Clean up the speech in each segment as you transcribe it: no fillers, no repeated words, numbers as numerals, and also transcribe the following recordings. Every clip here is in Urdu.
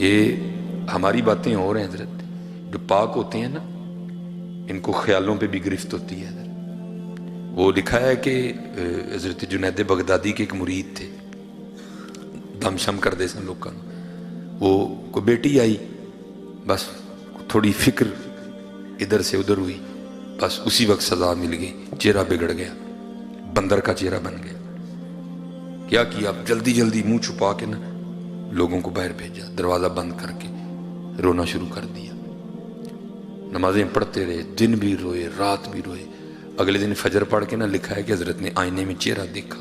یہ ہماری باتیں اور ہیں حضرت، جو پاک ہوتے ہیں نا ان کو خیالوں پہ بھی گرفت ہوتی ہے حضرت۔ وہ لکھا ہے کہ حضرت جنید بغدادی کے ایک مرید تھے، دم شم کر دے سن لوگوں، وہ کوئی بیٹی آئی، بس تھوڑی فکر ادھر سے ادھر ہوئی، بس اسی وقت سزا مل گئی، چہرہ بگڑ گیا، بندر کا چہرہ بن گیا۔ کیا اب جلدی جلدی منہ چھپا کے نا لوگوں کو باہر بھیجا، دروازہ بند کر کے رونا شروع کر دیا۔ نمازیں پڑھتے رہے، دن بھی روئے رات بھی روئے۔ اگلے دن فجر پڑھ کے نا لکھا ہے کہ حضرت نے آئینے میں چہرہ دیکھا،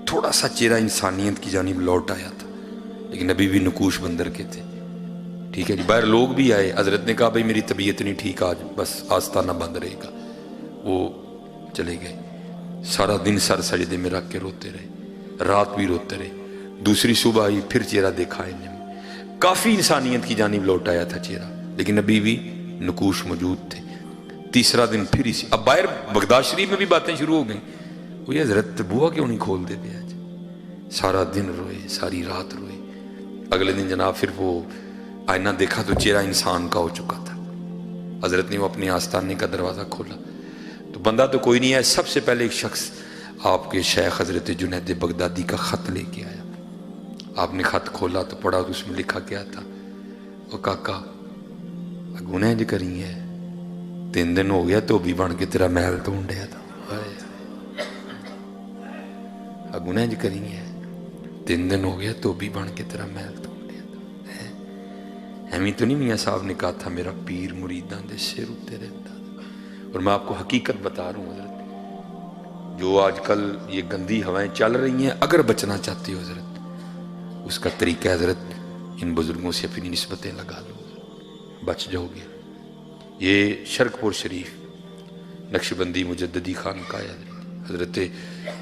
تھوڑا سا چہرہ انسانیت کی جانب لوٹ آیا تھا، لیکن ابھی بھی نقوش بندر کے تھے۔ ٹھیک ہے جی، باہر لوگ بھی آئے، حضرت نے کہا بھائی میری طبیعت نہیں ٹھیک آج، بس آستانہ بند رہے گا۔ وہ چلے گئے، سارا دن سر سجدے میں رکھ کے روتے رہے، رات بھی روتے رہے۔ دوسری صبح آئی، پھر چہرہ دیکھا آئینے میں، کافی انسانیت کی جانب لوٹ آیا تھا چہرہ، لیکن ابھی بھی نقوش موجود تھے۔ تیسرا دن پھر اسی، اب باہر بغداد شریف میں بھی باتیں شروع ہو گئیں، وہ یہ حضرت بوا کیوں نہیں کھول دیتے آج؟ سارا دن روئے، ساری رات روئے۔ اگلے دن جناب پھر وہ آئینہ دیکھا تو چہرہ انسان کا ہو چکا تھا۔ حضرت نے وہ اپنے آستانے کا دروازہ کھولا تو بندہ تو کوئی نہیں ہے، سب سے پہلے ایک شخص آپ کے شیخ حضرت جنید بغدادی کا خط لے کے آیا۔ آپ نے خط کھولا تو پڑھا تو اس میں لکھا کیا تھا، وہ کاکا گناہ جو کری ہے، 3 دن ہو گیا تو بھی بن کے تیرا محل ڈھونڈیا تھا، گناہ جو کری ہے 3 دن ہو گیا تو بھی بن کے تیرا محل ڈھونڈیا تھا۔ ایمی تو نہیں میاں صاحب نے کہا تھا میرا پیر مریداں دے سر اتے رہتا۔ اور میں آپ کو حقیقت بتا رہا ہوں حضرت، جو آج کل یہ گندی ہوائیں چل رہی ہیں، اگر بچنا چاہتے ہو حضرت، اس کا طریقہ حضرت ان بزرگوں سے اپنی نسبتیں لگا لو، بچ جاؤ گے۔ یہ شرک پور شریف نقشبندی مجددی خانقاہ ہے حضرت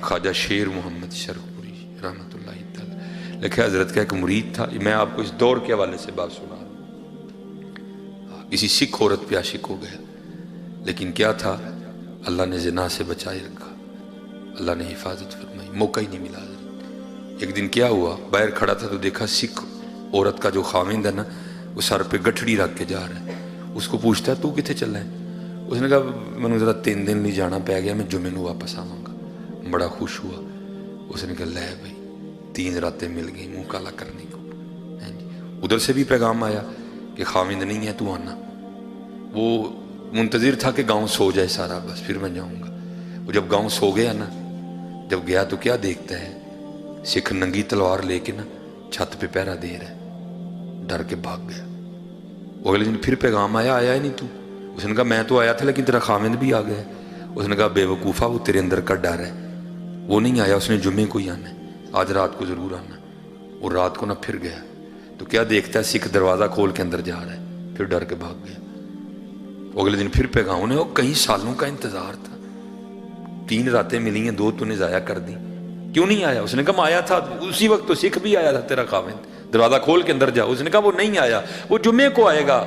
خواجہ شیر محمد شرک پوری رحمۃ اللہ تعالی لکھا۔ حضرت کا ایک مرید تھا، میں آپ کو اس دور کے حوالے سے بات سنا رہا ہوں۔ کسی سکھ عورت پہ عاشق ہو گیا، لیکن کیا تھا، اللہ نے زنا سے بچائے رکھا، اللہ نے حفاظت فرمائی، موقع ہی نہیں ملا حضرت۔ ایک دن کیا ہوا، باہر کھڑا تھا تو دیکھا سکھ عورت کا جو خاوند ہے نا، وہ سر پہ گٹھڑی رکھ کے جا رہا ہے۔ اس کو پوچھتا ہے تو کتنے چلا ہے؟ اس نے کہا میں نے ذرا 3 دن نہیں جانا پہ گیا، میں جمعے کو واپس آواں گا۔ بڑا خوش ہوا، اس نے کہا لے بھائی 3 راتیں مل گئی منہ کالا کرنے کو۔ ادھر سے بھی پیغام آیا کہ خاوند نہیں ہے تو آنا۔ وہ منتظر تھا کہ گاؤں سو جائے سارا، بس پھر میں جاؤں گا۔ وہ جب گاؤں سو گیا نا، جب گیا تو کیا دیکھتا ہے، سکھ ننگی تلوار لے کے نا چھت پہ پہرا دے رہا ہے، ڈر کے بھاگ گیا۔ وہ اگلے دن پھر پیغام آیا ہی نہیں تو؟ اس نے کہا میں تو آیا تھا لیکن تیرا خاوند بھی آ گیا۔ اس نے کہا بے وقوفہ، وہ تیرے اندر کا ڈر ہے، وہ نہیں آیا، اس نے جمعے کو ہی آنا ہے، آج رات کو ضرور آنا۔ وہ رات کو نہ پھر گیا تو کیا دیکھتا ہے، سکھ دروازہ کھول کے اندر جا رہا ہے، پھر ڈر کے بھاگ گیا۔ اگلے دن پھر پیغام نے، وہ کئی سالوں کا انتظار تھا، 3 راتیں ملی ہیں، 2 تو نے ضائع کر دی، کیوں نہیں آیا؟ اس نے کہا میں آیا تھا اسی وقت تو سکھ بھی آیا تھا تیرا خاوند، دروازہ کھول کے اندر جا۔ اس نے کہا وہ نہیں آیا، وہ جمعے کو آئے گا،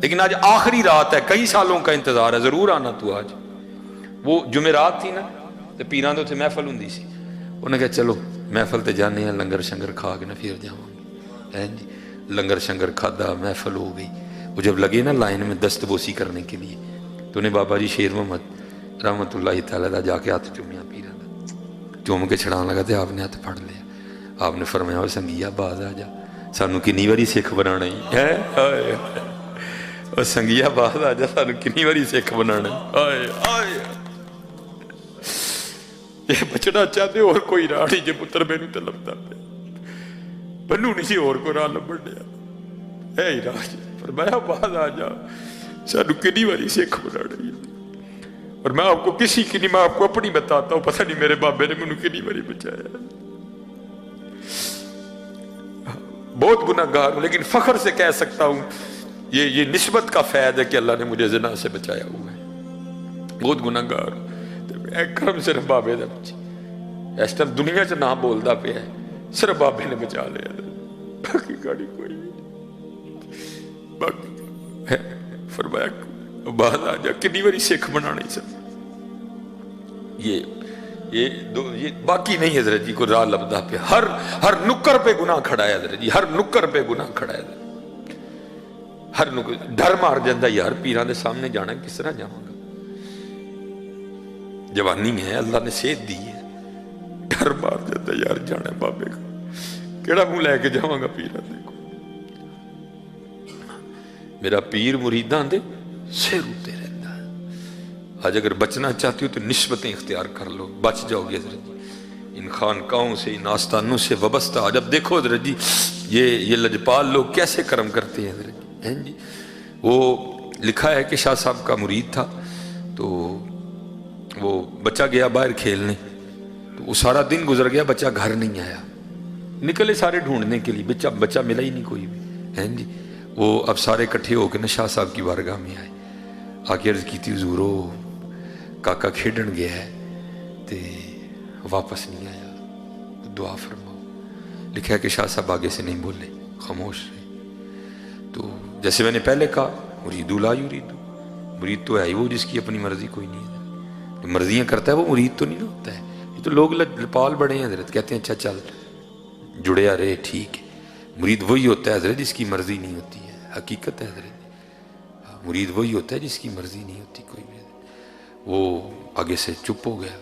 لیکن آج آخری رات ہے، کئی سالوں کا انتظار ہے، ضرور آنا تو آج۔ وہ جمعرات تھی نا تو پیران تو محفل ہوں سی، انہوں نے کہا چلو محفل تے جانے ہیں، لنگر شنگر کھا کے نا پھر جاؤں گے۔ لنگر شنگر کھادا، محفل ہو گئی۔ وہ جب لگے نا لائن میں دست بوسی کرنے کے لیے تو انہیں بابا جی شیر محمد رحمۃ اللہ تعالیٰ دا جا کے ہاتھ چومیا، پیران دا چوم کے چھڑان لگا تو آپ نے ہاتھ پھڑ لیا۔ آپ نے فرمایا وہ سنگیا باز آ جا، سانو کنی واری سکھ بنانا ہی ہے، اور سنگیا باز آ جا، سانو کنی واری سکھ بنانا ہے۔ یہ بچنا چاہتے اور کوئی راہ نہیں، جو پتر مینوں تے لبدا پیا، بنو نہیں سی اور کوئی راہ لبن دیا، اے راج فرمایا باز آ جا، سانو کنی واری سکھ بنانا ہی۔ اور میں آپ کو کسی کی نہیں، میں آپ کو اپنی بتاتا ہوں، پتہ نہیں میرے بابے نے مجھے کنی واری بچایا، بہت گناہگار ہوں، لیکن فخر سے کہہ سکتا ہوں یہ نسبت کا فیض ہے کہ اللہ نے مجھے زنا سے بچایا ہوا ہے، بہت گناہگار ہوں۔ اے کرم صرف بابے دا بچی، اس ٹائم دنیا سے نہ بولدا پیا ہے، صرف بابے نے بچا لیا، باقی گاڑی کوئی نہیں۔ باقی فرمایا بعد آ جا، کنی واری سکھ بنانے سے۔ یہ باقی نہیں حضرت جی کو راہ لبدہ پہ ہر نکر پہ گناہ کھڑا ہے حضرت جی، ہر نکر پہ گناہ کھڑا ہے حضرت، ہر نکر ڈر مار جاندہ یار پیران دے سامنے جانا کس طرح جاؤں گا، جوانی ہے اللہ نے صحت دی ہے، ڈر مار جاندہ یار جانا بابے کا کیڑا منہ لے کے جاؤں گا پیران دے کو، میرا پیر مریدان دے سے روتے رہتا ہے۔ آج اگر بچنا چاہتی ہو تو نسبتیں اختیار کر لو، بچ جاؤ گے حضرت جی، ان خانقاہوں سے ان آستانوں سے وابستہ۔ جب دیکھو حضرت جی یہ لجپال لوگ کیسے کرم کرتے ہیں حضرت جی، وہ لکھا ہے کہ شاہ صاحب کا مرید تھا، تو وہ بچہ گیا باہر کھیلنے، تو وہ سارا دن گزر گیا، بچہ گھر نہیں آیا، نکلے سارے ڈھونڈنے کے لیے، بچہ ملا ہی نہیں کوئی بھی جی۔ وہ اب سارے کٹھے ہو کے نا شاہ صاحب کی بارگاہ میں آئے، آگے عرض کی تھی حضورو کاکا کھیڈن گیا ہے تے واپس نہیں آیا، دعا فرماؤ۔ لکھا ہے کہ شاہ صاحب آگے سے نہیں بولے، خاموش رہے۔ تو جیسے میں نے پہلے کہا مریدو لا یریدو، مرید تو ہے ہی وہ جس کی اپنی مرضی کوئی نہیں ہے، جو مرضیاں کرتا ہے وہ مرید تو نہیں ہوتا ہے۔ یہ تو لوگ لپال بڑے ہیں حضرت، کہتے ہیں اچھا چل جڑیا رہے ٹھیک ہے، مرید وہی ہوتا ہے حضرت جس کی مرضی نہیں ہوتی ہے، حقیقت ہے حضرت، مرید وہی ہوتا ہے جس کی مرضی نہیں ہوتی کوئی بھی۔ وہ آگے سے چپ ہو گیا،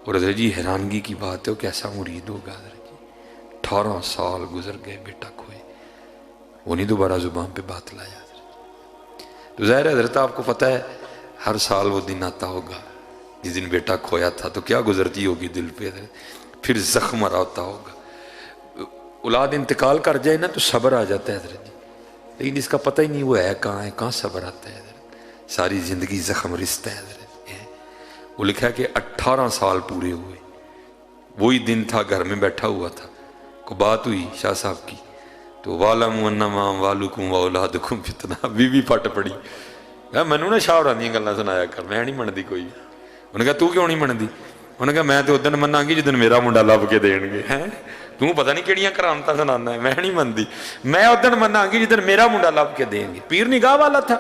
اور حضرت جی حیرانگی کی بات ہے وہ کیسا مرید ہوگا حضرت جی، 18 سال گزر گئے بیٹا کھوئے، وہ نہیں دوبارہ زبان پہ بات لایا حضرت۔ تو ظاہر ہے حضرت آپ کو پتہ ہے ہر سال وہ دن آتا ہوگا جس دن بیٹا کھویا تھا، تو کیا گزرتی ہوگی دل پہ حضرت، پھر زخم مرا ہوتا ہوگا۔ اولاد انتقال کر جائے نا تو صبر آ جاتا ہے حضرت جی، لیکن اس کا پتہ ہی نہیں وہ ہے کہاں صبر آتا ہے حضرت، ساری زندگی زخم رشتہ ہے حضرت۔ وہ لکھا ہے کہ 18 سال پورے ہوئے، وہی دن تھا گھر میں بیٹھا ہوا تھا، کو بات ہوئی شاہ صاحب کی، تو وَعْلَمُوا أَنَّمَا أَمْوَالُكُمْ وَأَوْلَادُكُمْ فِتْنَةٌ، بی بی پھٹ پڑی، میں نے شاہ ہوراں دیاں گلاں سنایا کر، میں نہیں منتی کوئی۔ انہوں نے کہا تو کیوں نہیں منتی؟ انہوں نے کہا میں تو ادن مناں گی جدن میرا منڈا لب کے دین گے، تو پتہ نہیں کیڑیاں کرامتاں سنانا ہے، میں نہیں منتی، میں ادن مناں گی جدن میرا منڈا لب کے دیں گے۔ پیر نگاہ والا تھا،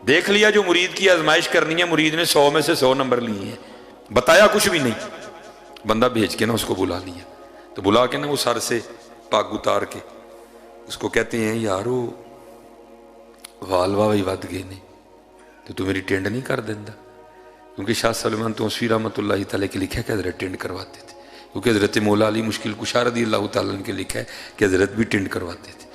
دیکھ لیا جو مرید کی آزمائش کرنی ہے، مرید نے 100 میں سے 100 نمبر لیے ہیں، بتایا کچھ بھی نہیں، بندہ بھیج کے نا اس کو بلا لیا، تو بلا کے نا وہ سر سے پاگ اتار کے اس کو کہتے ہیں یارو وال واہی ود گئے نے تو تو میری ٹینڈ نہیں کر دیندہ، کیونکہ شاہ سلمان توسوی رحمۃ اللہ تعالیٰ کے لکھا ہے کہ حضرت ٹینڈ کرواتے تھے، کیونکہ حضرت مولا علی مشکل کشا رضی اللہ تعالیٰ کے لکھا ہے کہ حضرت بھی ٹینڈ کرواتے تھے۔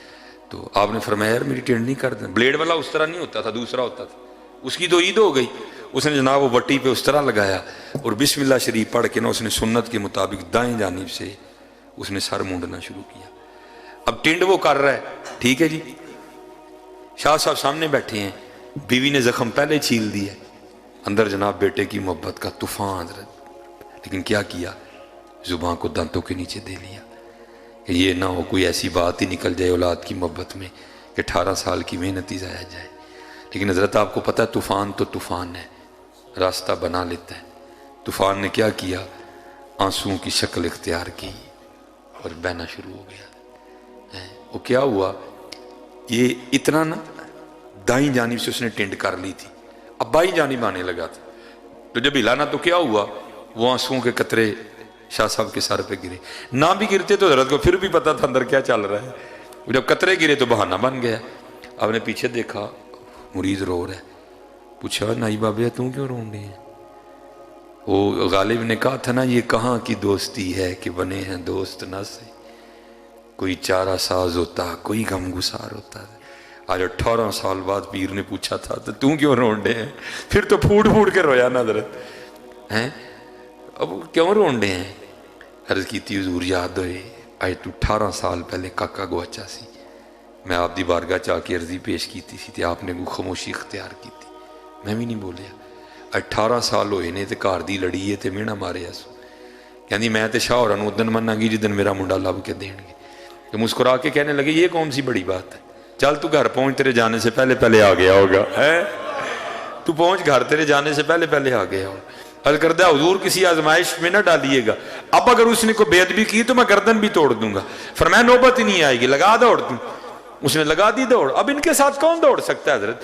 تو آپ نے فرمایا یار میری ٹینڈ نہیں کر دینا، بلیڈ والا اس طرح نہیں ہوتا تھا، دوسرا ہوتا تھا، اس کی تو عید ہو گئی، اس نے جناب وہ وٹی پہ اس طرح لگایا اور بسم اللہ شریف پڑھ کے نا اس نے سنت کے مطابق دائیں جانب سے اس نے سر مونڈنا شروع کیا۔ اب ٹینڈ وہ کر رہا ہے، ٹھیک ہے جی، شاہ صاحب سامنے بیٹھے ہیں، بیوی نے زخم پہلے چھیل دی ہے، اندر جناب بیٹے کی محبت کا طوفان حضرت، لیکن کیا کیا، زبان کو دانتوں کے نیچے دے لیا کہ یہ نہ ہو کوئی ایسی بات ہی نکل جائے اولاد کی محبت میں کہ 18 سال کی محنت ہی ضائع جائے۔ لیکن حضرت آپ کو پتہ ہے طوفان تو طوفان ہے، راستہ بنا لیتا ہے۔ طوفان نے کیا کیا، آنسوؤں کی شکل اختیار کی اور بہنا شروع ہو گیا۔ وہ کیا ہوا، یہ اتنا نا دائیں جانب سے اس نے ٹینڈ کر لی تھی، اب بائیں جانب آنے لگا تھا، تو جب ہلانا تو کیا ہوا، وہ آنسوؤں کے قطرے شاہ صاحب کے سر پہ گرے، نہ بھی گرتے تو حضرت کو پھر بھی پتا تھا اندر کیا چل رہا ہے، جب قطرے گرے تو بہانہ بن گیا۔ آپ نے پیچھے دیکھا مرید رو رہا ہے، پوچھا نائی بابے تم کیوں رو رہے ہیں؟ وہ غالب نے کہا تھا نا یہ کہاں کی دوستی ہے کہ بنے ہیں دوست نہ سے، کوئی چارہ ساز ہوتا کوئی غم گسار ہوتا ہے۔ آج 18 سال بعد پیر نے پوچھا تھا تو تم کیوں رونڈے ہیں؟ پھر تو پھوٹ پھوٹ کے رویا نا حضرت، اب کیوں رونڈے ہیں؟ عرض کی تھی حضور یاد ہوئے آج تو 18 سال پہلے کاکا گواچا سی، میں آپ دی بارگاہ چاہ کے عرضی پیش کی تھی آپ نے کوئی خاموشی اختیار کی تھی، میں بھی نہیں بولیا۔ 18 سال ہوئے نے تے گھر دی لڑی ہے تے مینا مارے اسو، کہندی میں تے شاہ ہوراں نوں ادن مناں گی جدن میرا منڈا لب کے دین گے، تو مسکرا کے کہنے لگے یہ کون سی بڑی بات ہے، چل تو گھر پہنچ، تیرے جانے سے پہلے پہلے آ گیا ہوگا، تو پہنچ گھر، تیرے جانے سے پہلے پہلے آ گیا ہوگا۔ عرض کردہ حضور کسی آزمائش میں نہ ڈالیے گا، اب اگر اس نے کوئی بے ادبی کی تو میں گردن بھی توڑ دوں گا، فرمایا نوبت ہی نہیں آئے گی، لگا دوڑ تم، اس نے لگا دی دوڑ۔ اب ان کے ساتھ کون دوڑ سکتا ہے حضرت،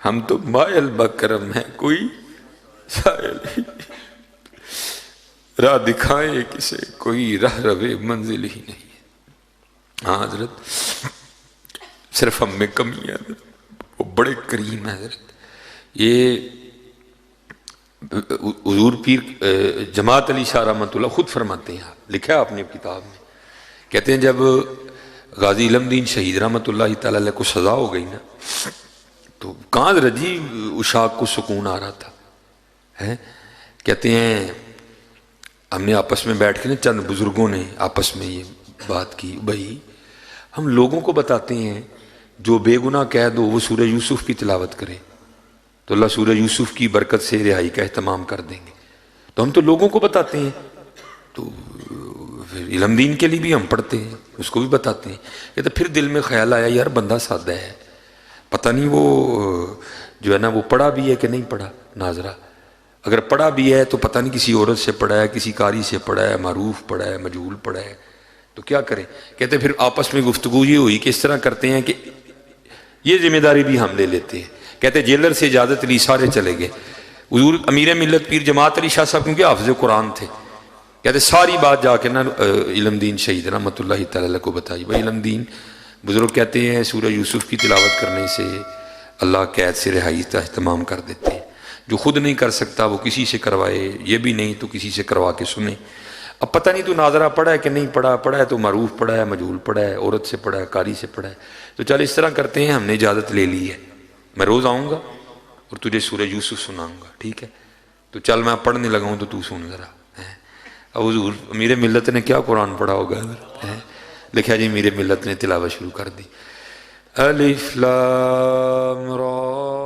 ہم تو مائل بکرم ہیں، کوئی سائل ہی راہ دکھائے کسے، کوئی راہ روے منزل ہی نہیں ہے۔ ہاں حضرت صرف ہم میں کمی ہے حضرت، وہ بڑے کریم ہے حضرت۔ یہ حضور پیر جماعت علی شاہ رحمۃ اللہ خود فرماتے ہیں، لکھا ہے آپ نے کتاب میں، کہتے ہیں جب غازی علم دین شہید رحمۃ اللہ تعالی علیہ کو سزا ہو گئی نا، تو کہاں رجی اشاق کو سکون آ رہا تھا ہے۔ کہتے ہیں ہم نے آپس میں بیٹھ کے نا، چند بزرگوں نے آپس میں یہ بات کی، بھائی ہم لوگوں کو بتاتے ہیں جو بے گناہ قید ہو وہ سورہ یوسف کی تلاوت کرے تو اللہ سورہ یوسف کی برکت سے رہائی کا اہتمام کر دیں گے، تو ہم تو لوگوں کو بتاتے ہیں، تو پھر علم دین کے لیے بھی ہم پڑھتے ہیں، اس کو بھی بتاتے ہیں۔ یہ تو پھر دل میں خیال آیا یار بندہ سادہ ہے، پتہ نہیں وہ جو ہے نا وہ پڑھا بھی ہے کہ نہیں پڑھا ناظرہ، اگر پڑھا بھی ہے تو پتہ نہیں کسی عورت سے پڑھا ہے، کسی قاری سے پڑھا ہے، معروف پڑھا ہے، مجہول پڑھا ہے، تو کیا کریں؟ کہتے پھر آپس میں گفتگو یہ ہوئی کہ اس طرح کرتے ہیں کہ یہ ذمہ داری بھی ہم لے لیتے ہیں۔ کہتے جیلر سے اجازت لی، سارے چلے گئے۔ حضور امیر ملت پیر جماعت علی شاہ صاحب کیونکہ حافظ قرآن تھے، کہتے ساری بات جا کے نا علم دین شہید رحمۃ اللہ تعالی کو بتائی۔ بھائی علم دین بزرگ کہتے ہیں سورہ یوسف کی تلاوت کرنے سے اللہ قید سے رہائی کا اہتمام کر دیتے ہیں، جو خود نہیں کر سکتا وہ کسی سے کروائے، یہ بھی نہیں تو کسی سے کروا کے سنے۔ اب پتہ نہیں تو ناظرہ پڑھا ہے کہ نہیں پڑھا، پڑھا ہے تو معروف پڑھا ہے، مجہول پڑھا ہے، عورت سے پڑھا ہے، قاری سے پڑھا ہے، تو چل اس طرح کرتے ہیں، ہم نے اجازت لے لی ہے، میں روز آؤں گا اور تجھے سورہ یوسف سناؤں گا، ٹھیک ہے؟ تو چل میں پڑھنے لگا ہوں تو تو سن ذرا۔ اب حضور امیر ملت نے کیا قرآن پڑھا ہوگا، لکھا جی امیر ملت نے تلاوت شروع کر دی، الف لام را